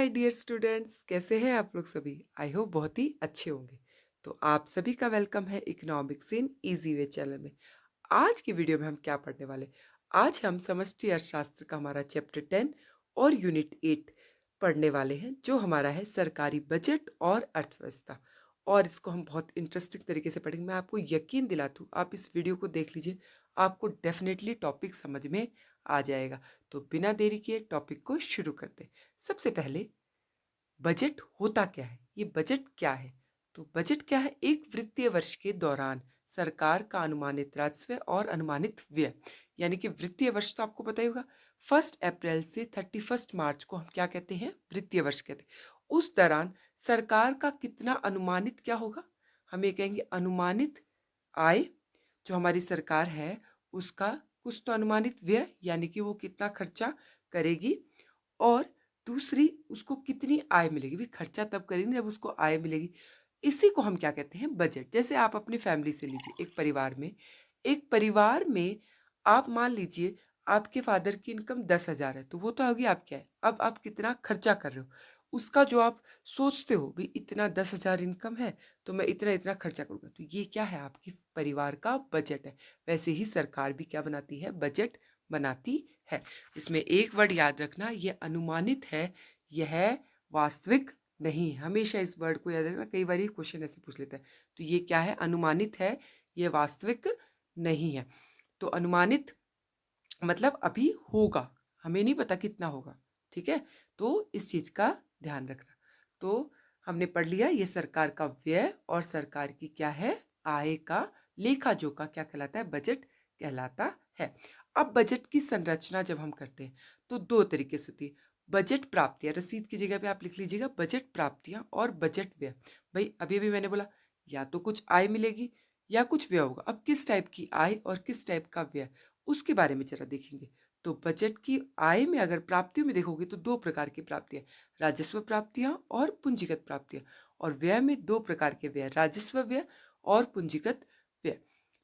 My dear students, कैसे हैं आप लोग सभी। आई होप बहुत ही अच्छे होंगे। तो आप सभी का वेलकम है economics in easy way channel में। आज की वीडियो में हम क्या पढ़ने वाले, आज हम समष्टि अर्थशास्त्र का हमारा चैप्टर 10 और यूनिट 8 पढ़ने वाले हैं, जो हमारा है सरकारी बजट और अर्थव्यवस्था। और इसको हम बहुत इंटरेस्टिंग तरीके से पढ़ेंगे। मैं आपको यकीन दिलाता हूँ, आप इस वीडियो को देख लीजिए, आपको डेफिनेटली टॉपिक समझ में आ जाएगा। तो बिना देरी किए टॉपिक को शुरू करते हैं। सबसे पहले बजट होता क्या है, ये बजट क्या है। तो बजट क्या है, एक वित्तीय वर्ष के दौरान सरकार का अनुमानित राजस्व और अनुमानित व्यय। यानी कि वित्तीय वर्ष तो आपको पता ही होगा, 1 अप्रैल से 31 मार्च को हम क्या कहते हैं, वित्तीय वर्ष कहते हैं। उस दौरान सरकार का कितना अनुमानित क्या होगा, हम ये कहेंगे अनुमानित आय। जो हमारी सरकार है उसका कुछ तो अनुमानित व्यय, यानी कि वो कितना खर्चा करेगी, और दूसरी उसको कितनी आय मिलेगी। भी खर्चा तब करेंगे जब उसको आय मिलेगी। इसी को हम क्या कहते हैं, बजट। जैसे आप अपनी फैमिली से लीजिए, एक परिवार में आप मान लीजिए आपके फादर की इनकम 10,000 है, तो वो तो होगी आप क्या है, अब आप कितना खर्चा कर रहे हो उसका जो आप सोचते हो, भी इतना 10,000 इनकम है तो मैं इतना इतना खर्चा करूंगा, तो ये क्या है, आपकी परिवार का बजट है। वैसे ही सरकार भी क्या बनाती है, बजट बनाती है। इसमें एक वर्ड याद रखना, यह अनुमानित है, यह वास्तविक नहीं है। हमेशा इस वर्ड को याद रखना, कई बार ये क्वेश्चन ऐसे पूछ लेता है। तो ये क्या है, अनुमानित है, यह वास्तविक नहीं है। तो अनुमानित मतलब अभी होगा, हमें नहीं पता कितना होगा। ठीक है, तो इस चीज का ध्यान रखना। तो हमने पढ़ लिया, ये सरकार का व्यय और सरकार की क्या है, आय का लेखा जोखा क्या कहलाता है, बजट कहलाता है। अब बजट की संरचना जब हम करते हैं तो दो तरीके से होती है। बजट प्राप्तियां, रसीद की जगह पे आप लिख लीजिएगा बजट प्राप्तियां और बजट व्यय। भाई अभी अभी मैंने बोला, या तो कुछ आय मिलेगी या कुछ व्यय होगा। अब किस टाइप की आय और किस टाइप का व्यय, उसके बारे में जरा देखेंगे। तो बजट की आय में अगर प्राप्तियों में देखोगे तो दो प्रकार की प्राप्तियां, राजस्व प्राप्तियां और पूंजीगत प्राप्तियां। और व्यय में दो प्रकार के व्यय, राजस्व व्यय और पूंजीगत व्यय।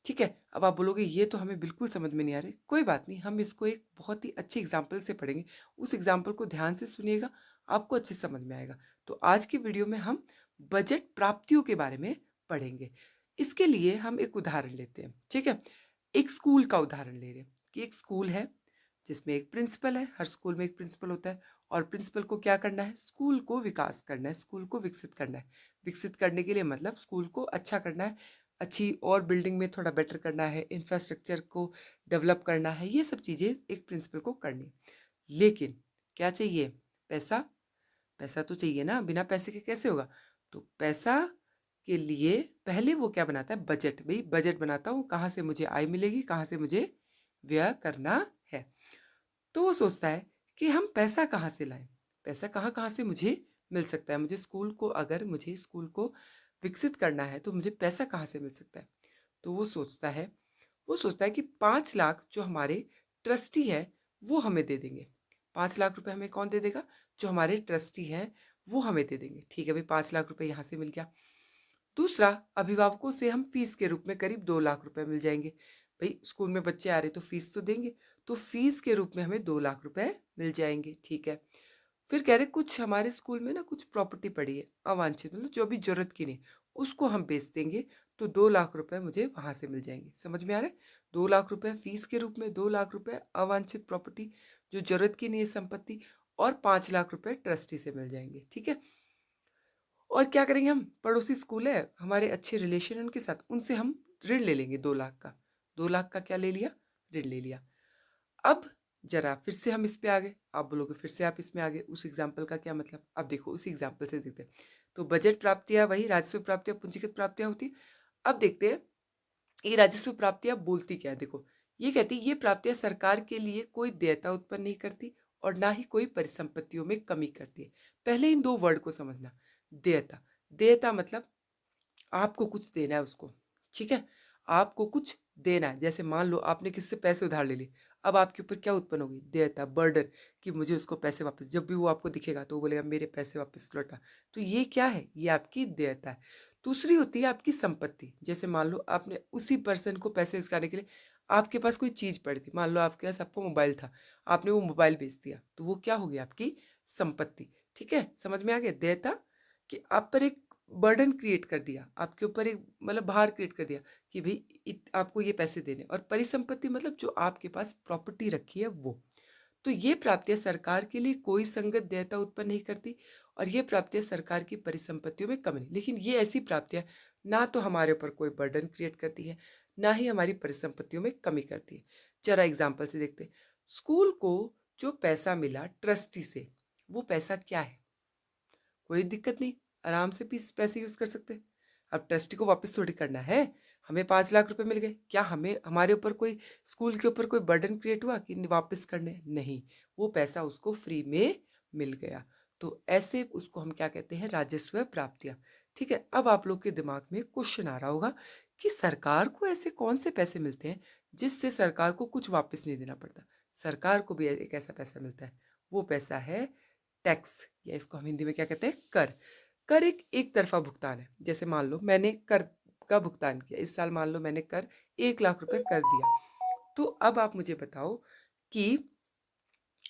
ठीक है, अब आप बोलोगे ये तो हमें बिल्कुल समझ में नहीं आ रही। कोई बात नहीं, हम इसको एक बहुत ही अच्छे एग्जाम्पल से पढ़ेंगे। उस एग्जाम्पल को ध्यान से सुनिएगा, आपको अच्छे से समझ में आएगा। तो आज की वीडियो में हम बजट प्राप्तियों के बारे में पढ़ेंगे। इसके लिए हम एक उदाहरण लेते हैं। ठीक है, एक स्कूल का उदाहरण ले रहे हैं कि एक स्कूल है जिसमें एक प्रिंसिपल है। हर स्कूल में एक प्रिंसिपल होता है, और प्रिंसिपल को क्या करना है, स्कूल को विकास करना है, स्कूल को विकसित करना है। विकसित करने के लिए मतलब स्कूल को अच्छा करना है, अच्छी और बिल्डिंग में थोड़ा बेटर करना है, इंफ्रास्ट्रक्चर को डेवलप करना है, ये सब चीज़ें एक प्रिंसिपल को करनी है। लेकिन क्या चाहिए, पैसा। पैसा तो चाहिए ना, बिना पैसे के कैसे होगा। तो पैसा के लिए पहले वो क्या बनाता है, बजट। भाई बजट बनाता हूँ, कहाँ से मुझे आय मिलेगी, कहाँ से मुझे व्यय करना है। तो वो सोचता है कि हम पैसा कहाँ से लाएं, पैसा कहाँ कहाँ से मुझे मिल सकता है। मुझे स्कूल को, अगर मुझे स्कूल को विकसित करना है तो मुझे पैसा कहाँ से मिल सकता है। तो वो सोचता है कि 5 लाख जो हमारे ट्रस्टी है वो हमें दे देंगे। 5 लाख रुपए हमें कौन दे देगा, जो हमारे ट्रस्टी हैं वो हमें दे देंगे। ठीक है भाई, 5 लाख रुपए यहाँ से मिल गया। दूसरा, अभिभावकों से हम फीस के रूप में करीब 2 लाख रुपए मिल जाएंगे। भाई स्कूल में बच्चे आ रहे तो फीस तो देंगे, तो फीस के रूप में हमें 2 लाख रुपए मिल जाएंगे। ठीक है, फिर कह रहे कुछ हमारे स्कूल में ना कुछ प्रॉपर्टी पड़ी है अवांछित, मतलब जो अभी जरूरत की नहीं, उसको हम बेच देंगे, तो 2 लाख रुपए मुझे वहां से मिल जाएंगे। समझ में आ रहा है, 2 लाख रुपए फीस के रूप में, 2 लाख रुपए अवांछित प्रॉपर्टी जो जरूरत की नहीं है संपत्ति, और 5 लाख रुपए ट्रस्टी से मिल जाएंगे। ठीक है, और क्या करेंगे, हम पड़ोसी स्कूल है, हमारे अच्छे रिलेशन है उनके साथ, उनसे हम ऋण ले लेंगे 2 लाख का। 2 लाख का क्या ले लिया, ऋण ले लिया। अब जरा फिर से हम इस पे आ गए, आप बोलोगे फिर से आप इसमें आ गए, उस एग्जाम्पल का क्या मतलब। अब देखो उसी एग्जाम्पल से देखते हैं। तो बजट प्राप्तियां वही राजस्व प्राप्तियां पूंजीगत प्राप्तियां होती। अब देखते हैं ये राजस्व प्राप्तियां बोलती क्या है। देखो ये कहती है, ये प्राप्तियां सरकार के लिए कोई देयता उत्पन्न नहीं करती और ना ही कोई परिसंपत्तियों में कमी करती है। पहले इन दो वर्ड को समझना। देयता, देयता मतलब आपको कुछ देना है उसको। ठीक है, आपको कुछ देना है। जैसे मान लो आपने किसी से पैसे उधार ले लिए, अब आपके ऊपर क्या उत्पन्न होगी, देयता, बर्डन, कि मुझे उसको पैसे वापस। जब भी वो आपको दिखेगा तो वो बोलेगा मेरे पैसे वापस लौटा। तो ये क्या है, ये आपकी देयता है। दूसरी होती है आपकी संपत्ति। जैसे मान लो आपने उसी पर्सन को पैसे चुकाने के लिए, आपके पास कोई चीज पड़ी थी, मान लो आपके पास आपको मोबाइल था, आपने वो मोबाइल बेच दिया, तो वो क्या होगी, आपकी संपत्ति। ठीक है, समझ में आ गया? देयता कि आप पर एक बर्डन क्रिएट कर दिया, आपके ऊपर एक मतलब भार क्रिएट कर दिया कि भाई आपको ये पैसे देने। और परिसंपत्ति मतलब जो आपके पास प्रॉपर्टी रखी है वो। तो ये प्राप्तियां सरकार के लिए कोई संगत देयता उत्पन्न नहीं करती और ये प्राप्तियां सरकार की परिसंपत्तियों में कम नहीं। लेकिन ये ऐसी प्राप्तियां ना तो हमारे ऊपर कोई बर्डन क्रिएट करती है, ना ही हमारी परिसंपत्तियों में कमी करती है। जरा एग्जाम्पल से देखते हैं। स्कूल को जो पैसा मिला ट्रस्टी से, वो पैसा क्या है? कोई दिक्कत नहीं, आराम से पीस पैसे यूज कर सकते हैं। अब ट्रस्टी को वापस थोड़ी करना है। हमें 5 लाख रुपए मिल गए, क्या हमें हमारे ऊपर कोई स्कूल के ऊपर कोई बर्डन क्रिएट हुआ कि वापस करने? नहीं, वो पैसा उसको फ्री में मिल गया। तो ऐसे उसको हम क्या कहते हैं? राजस्व प्राप्तियां। ठीक है, अब आप लोग के दिमाग में क्वेश्चन आ रहा होगा कि सरकार को ऐसे कौन से पैसे मिलते हैं जिससे सरकार को कुछ वापस नहीं देना पड़ता? सरकार को भी एक ऐसा पैसा मिलता है, वो पैसा है टैक्स, या इसको हम हिंदी में क्या कहते हैं? कर। कर एक तरफा भुगतान है। जैसे मान लो मैंने कर का भुगतान किया, इस साल मान लो मैंने कर 1 लाख रुपए कर दिया। तो अब आप मुझे बताओ कि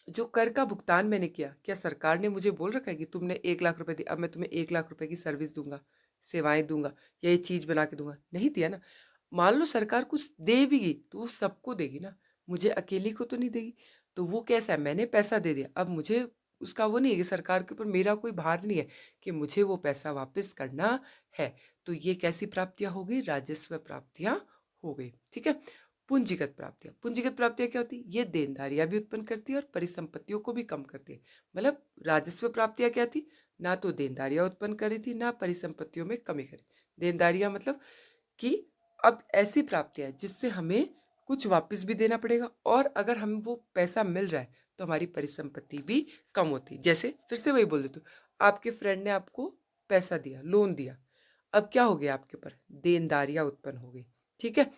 जो कर का भुगतान मैंने किया, क्या सरकार ने मुझे बोल रखा है कि तुमने 1 लाख रुपए दिए, अब मैं तुम्हें 1 लाख रुपए की सर्विस दूंगा, सेवाएं दूंगा, या ये चीज बना के दूंगा? नहीं दिया ना। मान लो सरकार कुछ दे भी तो वो सबको देगी ना, मुझे अकेली को तो नहीं देगी। तो वो कैसा है? मैंने पैसा दे दिया, अब मुझे उसका वो नहीं है कि सरकार के ऊपर मेरा कोई भार नहीं है कि मुझे वो पैसा वापस करना है। तो ये कैसी प्राप्तियां हो गई? राजस्व प्राप्तियां हो गई। ठीक है। पूंजीगत प्राप्तियां, पूंजीगत प्राप्तियां क्या होती है? ये देनदारियां भी उत्पन्न करती है और परिसंपत्तियों को भी कम करती है। मतलब राजस्व प्राप्तियां क्या थी? ना तो देनदारियां उत्पन्न करी थी, ना परिसंपत्तियों में कमी करी। देनदारियां मतलब कि अब ऐसी प्राप्तियां जिससे हमें कुछ वापस भी देना पड़ेगा, और अगर हम वो पैसा मिल रहा है तो हमारी परिसंपत्ति भी कम होती है। जैसे फिर से वही बोल देती हूँ, आपके फ्रेंड ने आपको पैसा दिया, लोन दिया, अब क्या हो गया? आपके ऊपर देनदारियां उत्पन्न हो गई। ठीक है।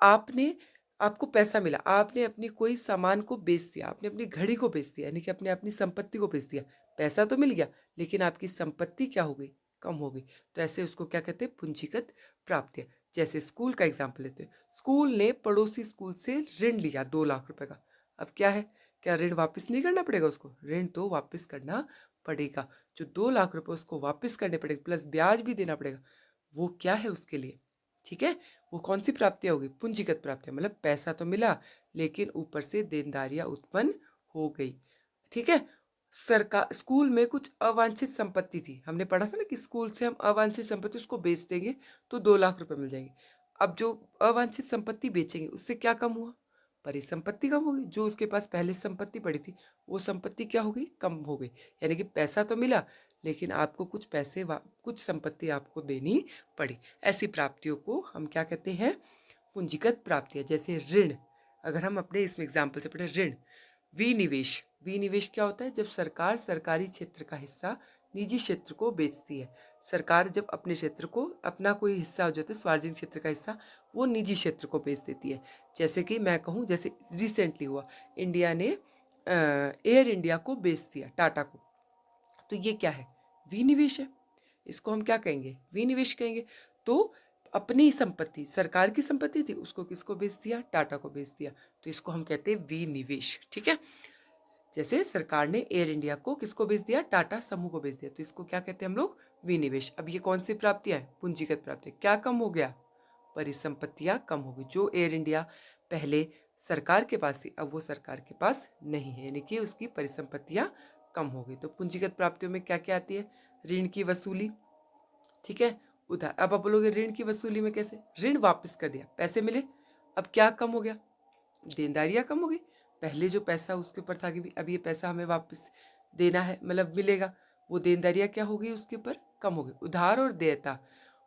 आपने आपको पैसा मिला, आपने अपनी कोई सामान को बेच दिया, आपने अपनी घड़ी को बेच दिया, यानी कि अपने अपनी संपत्ति को बेच दिया। पैसा तो मिल गया, लेकिन आपकी संपत्ति क्या हो गई? कम हो गई। तो ऐसे उसको क्या कहते हैं? पूंजीगत प्राप्तियां। जैसे स्कूल का एग्जाम्पल लेते हैं। स्कूल ने पड़ोसी स्कूल से ऋण लिया 2 लाख रुपए का। अब क्या है? क्या ऋण वापस नहीं करना पड़ेगा उसको? ऋण तो वापस करना पड़ेगा। जो 2 लाख रुपए उसको वापस करने पड़ेगा, प्लस ब्याज भी देना पड़ेगा, वो क्या है उसके लिए? ठीक है। वो कौन सी प्राप्तियां होगी? पूंजीगत प्राप्तियां। मतलब पैसा तो मिला, लेकिन ऊपर से देनदारियां उत्पन्न हो गई। ठीक है। सरकार स्कूल में कुछ अवांछित संपत्ति थी, हमने पढ़ा था ना कि स्कूल से हम अवांछित संपत्ति उसको बेच देंगे तो 2 लाख रुपए मिल जाएंगे। अब जो अवांछित संपत्ति बेचेंगे उससे क्या कम हुआ? परिसंपत्ति कम हो गई। जो उसके पास पहले संपत्ति पड़ी थी, वो संपत्ति क्या हो गई? कम हो गई। यानी कि पैसा तो मिला, लेकिन आपको कुछ पैसे कुछ संपत्ति आपको देनी पड़ी। ऐसी प्राप्तियों को हम क्या कहते हैं? पूंजीगत प्राप्तियां। जैसे ऋण, अगर हम अपने इसमें एग्जाम्पल से पढ़े, ऋण। विनिवेश, विनिवेश क्या होता है? जब सरकार सरकारी क्षेत्र का हिस्सा निजी क्षेत्र को बेचती है। सरकार जब अपने क्षेत्र को, अपना कोई हिस्सा हो जाता है सार्वजनिक क्षेत्र का हिस्सा, वो निजी क्षेत्र को बेच देती है। जैसे कि मैं कहूँ, जैसे रिसेंटली हुआ, इंडिया ने एयर इंडिया को बेच दिया टाटा को। तो ये क्या है? विनिवेश है। इसको हम क्या कहेंगे? विनिवेश कहेंगे। तो अपनी संपत्ति, सरकार की संपत्ति थी, उसको किसको बेच दिया? टाटा को बेच दिया। तो इसको हम कहते हैं विनिवेश। ठीक है। जैसे सरकार ने एयर इंडिया को किसको बेच दिया? टाटा समूह को बेच दिया। तो इसको क्या कहते हैं हम लोग? विनिवेश। अब ये कौन सी प्राप्तियां है? पूंजीगत प्राप्ति। क्या कम हो गया? परिसंपत्तियां कम हो गई। जो एयर इंडिया पहले सरकार के पास थी, अब वो सरकार के पास नहीं है, यानी कि उसकी परिसंपत्तियां कम हो गई। तो पूंजीगत प्राप्तियों में क्या क्या आती है? ऋण की वसूली। ठीक है। उधार। अब आप बोलोगे ऋण की वसूली में कैसे? ऋण वापस कर दिया, पैसे मिले, अब क्या कम हो गया? देनदारियां कम हो गई। पहले जो पैसा उसके ऊपर था कि अब ये पैसा हमें वापस देना है, मतलब मिलेगा, वो देनदारियां क्या हो गई? उसके ऊपर कम हो गई। उधार और देयता।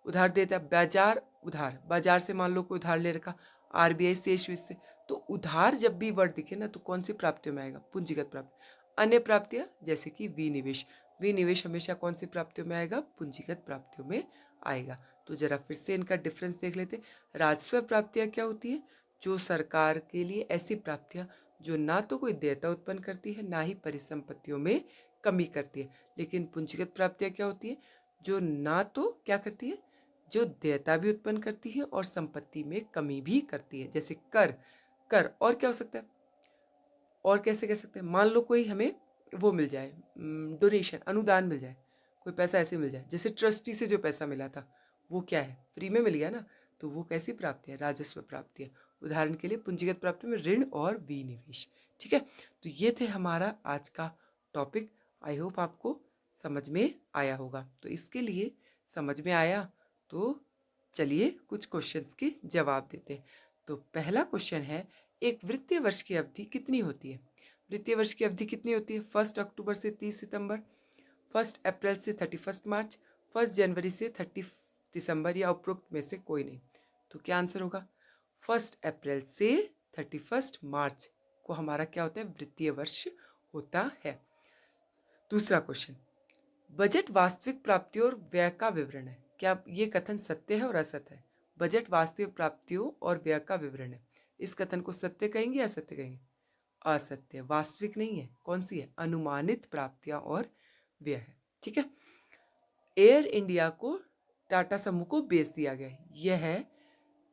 उधार देयता, बाजार, उधार, बाजार से मान लो कोई उधार ले रखा, आरबीआई शेष वित्त से। तो उधार जब भी वर्ड दिखे ना, तो कौन सी प्राप्तियों में आएगा? पूंजीगत प्राप्ति। अन्य प्राप्तियां जैसे कि विनिवेश, विनिवेश हमेशा कौन सी प्राप्तियों में आएगा? पूंजीगत प्राप्तियों में आएगा। तो जरा फिर से इनका डिफरेंस देख लेते। राजस्व प्राप्तियां क्या होती है? जो सरकार के लिए ऐसी प्राप्तियां जो ना तो कोई देयता उत्पन्न करती है, ना ही परिसंपत्तियों में कमी करती है। लेकिन पूंजीगत प्राप्तियां क्या होती है? जो ना तो क्या करती है? जो देयता भी उत्पन्न करती है और संपत्ति में कमी भी करती है। जैसे कर। कर और क्या हो सकता है? और कैसे कह सकते हैं? मान लो कोई हमें वो मिल जाए, डोनेशन, अनुदान मिल जाए, कोई पैसा ऐसे मिल जाए, जैसे ट्रस्टी से जो पैसा मिला था वो क्या है, फ्री में मिल गया ना, तो वो कैसी प्राप्ति है, राजस्व प्राप्ति है। उदाहरण के लिए पूंजीगत प्राप्ति में ऋण और विनिवेश। ठीक है, तो ये थे हमारा आज का टॉपिक। आई होप आपको समझ में आया होगा। तो इसके लिए समझ में आया तो चलिए कुछ क्वेश्चंस के जवाब देते हैं। तो पहला क्वेश्चन है, एक वित्तीय वर्ष की अवधि कितनी होती है? वित्तीय वर्ष की अवधि कितनी होती है? 1 अक्टूबर से 30 सितंबर, 1 अप्रैल से 31 मार्च, 1 जनवरी से 30 दिसंबर, या उपरोक्त में से कोई नहीं। तो क्या आंसर होगा? 1 अप्रैल से 31 मार्च को हमारा क्या होता है? वित्तीय वर्ष होता है। दूसरा क्वेश्चन, बजट वास्तविक प्राप्तियों और व्यय का विवरण है। क्या ये कथन सत्य है और असत्य है? बजट वास्तविक प्राप्तियों और व्यय का विवरण है, इस कथन को सत्य कहेंगे या असत्य कहेंगे? असत्य, वास्तविक नहीं है। कौन सी है? अनुमानित प्राप्तियां और व्यय है। ठीक है, एयर इंडिया को टाटा समूह को बेच दिया गया है, यह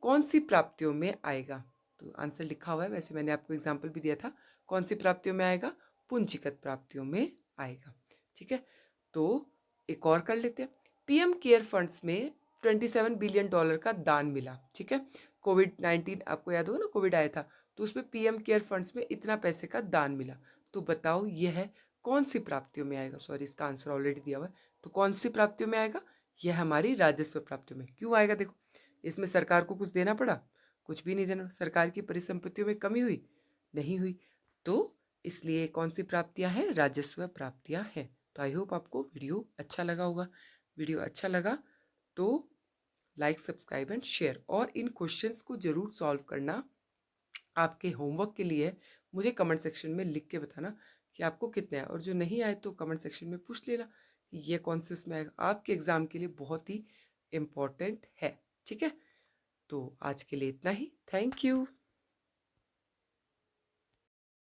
कौन सी प्राप्तियों में आएगा? तो आंसर लिखा हुआ है, वैसे मैंने आपको एग्जाम्पल भी दिया था। कौन सी प्राप्तियों में आएगा? पूंजीगत प्राप्तियों में आएगा। ठीक है, तो एक और कर लेते हैं। पीएम केयर फंड्स में $27 बिलियन का दान मिला। ठीक है, कोविड-19 आपको याद होगा ना, कोविड आया था, तो उसमें पीएम केयर फंड्स में इतना पैसे का दान मिला। तो बताओ यह है कौन सी प्राप्तियों में आएगा? सॉरी, इसका आंसर ऑलरेडी दिया हुआ है। तो कौन सी प्राप्तियों में आएगा? यह हमारी राजस्व प्राप्तियों में। क्यों आएगा? देखो, इसमें सरकार को कुछ देना पड़ा? कुछ भी नहीं देना। सरकार की परिसंपत्तियों में कमी हुई? नहीं हुई। तो इसलिए कौन सी प्राप्तियां हैं? राजस्व प्राप्तियां हैं। तो आई होप आपको वीडियो अच्छा लगा होगा। वीडियो अच्छा लगा तो लाइक, सब्सक्राइब एंड शेयर, और इन क्वेश्चंस को जरूर सॉल्व करना। आपके होमवर्क के लिए मुझे कमेंट सेक्शन में लिख के बताना कि आपको कितने आए, और जो नहीं आए तो कमेंट सेक्शन में पूछ लेना कि ये कौन से उसमें आएगा। आपके एग्जाम के लिए बहुत ही इम्पोर्टेंट है। ठीक है, तो आज के लिए इतना ही। Thank you.